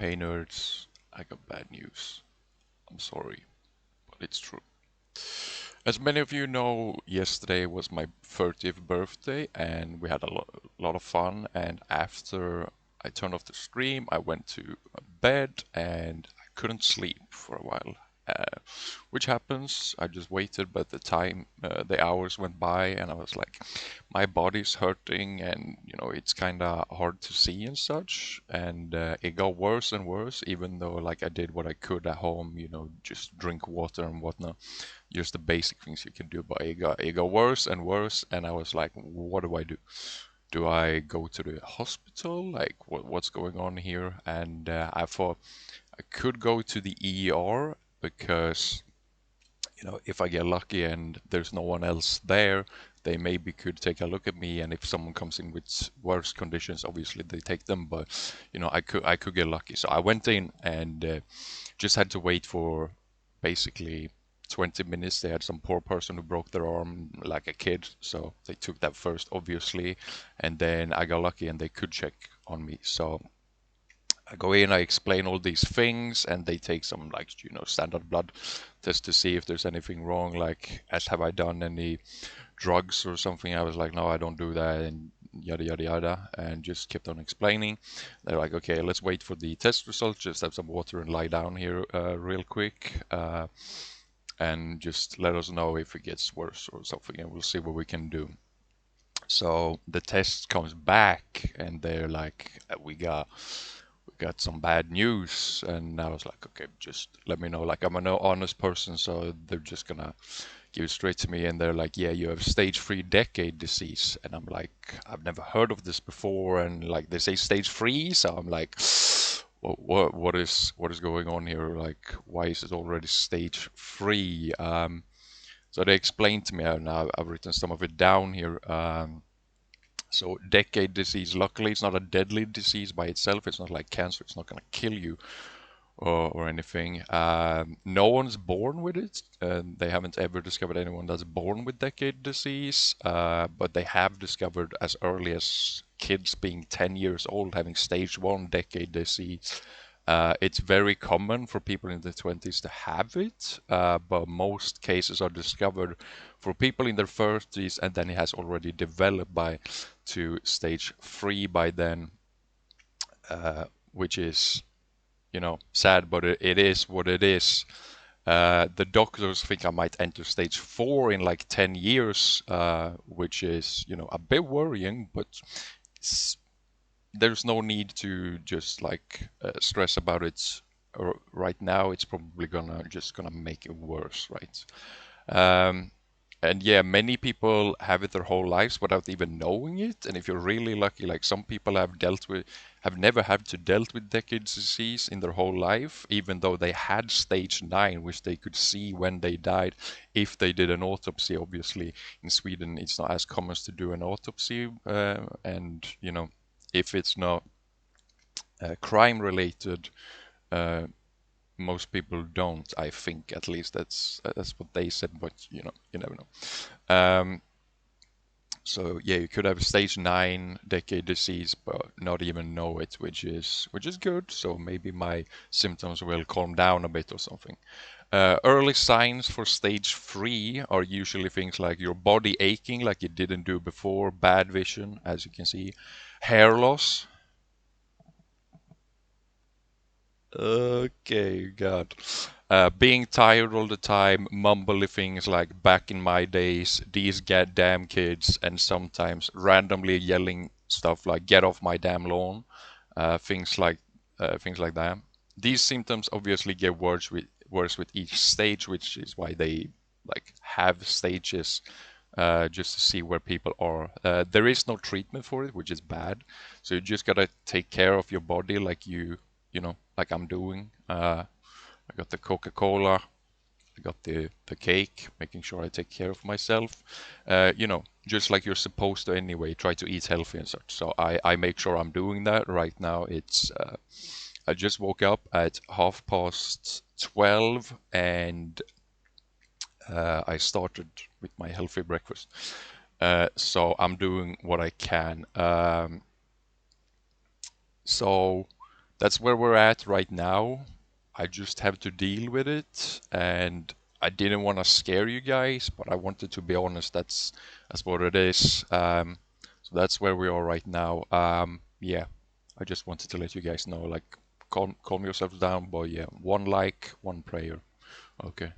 Hey nerds, I got bad news. I'm sorry, but it's true. As many of you know, yesterday was my 30th birthday and we had a lot of fun. And after I turned off the stream, I went to bed and I couldn't sleep for a while. Which happens. I just waited, but the hours went by, and I was like, my body's hurting, and it's kind of hard to see and such. And it got worse and worse, even though like I did what I could at home, just drink water and whatnot, just the basic things you can do. But it got worse and worse, and I was like, what do I do? Do I go to the hospital? Like, what's going on here? And I thought I could go to the ER because if I get lucky and there's no one else there, they maybe could take a look at me. And if someone comes in with worse conditions, obviously they take them. But I could get lucky. So I went in and just had to wait for basically 20 minutes. They had some poor person who broke their arm like a kid, so they took that first, obviously. And then I got lucky and they could check on me. So I go in, I explain all these things, and they take some like standard blood test to see if there's anything wrong. Like, as have I done any drugs or something? I was like, no, I don't do that, and yada yada yada, and just kept on explaining. They're like, okay, let's wait for the test results. Just have some water and lie down here real quick, and just let us know if it gets worse or something, and we'll see what we can do. So the test comes back, and they're like, we got some bad news. And I was like, okay, just let me know. Like, I'm an honest person, so they're just gonna give it straight to me. And they're like, yeah, you have stage 3 Decade disease. And I'm like, I've never heard of this before. And like, they say stage 3, so I'm like, what is going on here? Like, why is it already stage 3? So they explained to me, and I've written some of it down here. So decade disease, luckily it's not a deadly disease by itself. It's not like cancer. It's not going to kill you or anything. No one's born with it. They haven't ever discovered anyone that's born with decade disease. But they have discovered as early as kids being 10 years old having stage 1 decade disease. It's very common for people in their 20s to have it, but most cases are discovered for people in their 30s, and then it has already developed to stage 3 by then, which is, sad, but it is what it is. The doctors think I might enter stage 4 in like 10 years, which is, a bit worrying, but there's no need to just like stress about it right now. It's probably gonna make it worse, right? Um, and yeah, many people have it their whole lives without even knowing it. And if you're really lucky, like some people have never had to dealt with decade disease in their whole life, even though they had stage 9, which they could see when they died if they did an autopsy. Obviously, in Sweden, it's not as common to do an autopsy, and if it's not crime related, uh, most people don't. I think, at least that's what they said, but you never know. So yeah, you could have stage 9 decade disease, but not even know it, which is good. So maybe my symptoms will calm down a bit or something. Early signs for stage 3 are usually things like your body aching like it didn't do before, bad vision, as you can see, hair loss. Okay, God. Being tired all the time, mumbly things like back in my days, these goddamn kids, and sometimes randomly yelling stuff like get off my damn lawn, things like that. These symptoms obviously get worse with each stage, which is why they like have stages, just to see where people are. There is no treatment for it, which is bad. So you just gotta take care of your body like like I'm doing. I got the Coca-Cola, I got the cake, making sure I take care of myself. Just like you're supposed to anyway, try to eat healthy and such. So I make sure I'm doing that. Right now I just woke up at 12:30, and I started with my healthy breakfast. So I'm doing what I can. So that's where we're at right now. I just have to deal with it, and I didn't want to scare you guys, but I wanted to be honest. That's what it is. So that's where we are right now. Yeah, I just wanted to let you guys know, like, calm yourselves down, but yeah, one like, one prayer. Okay.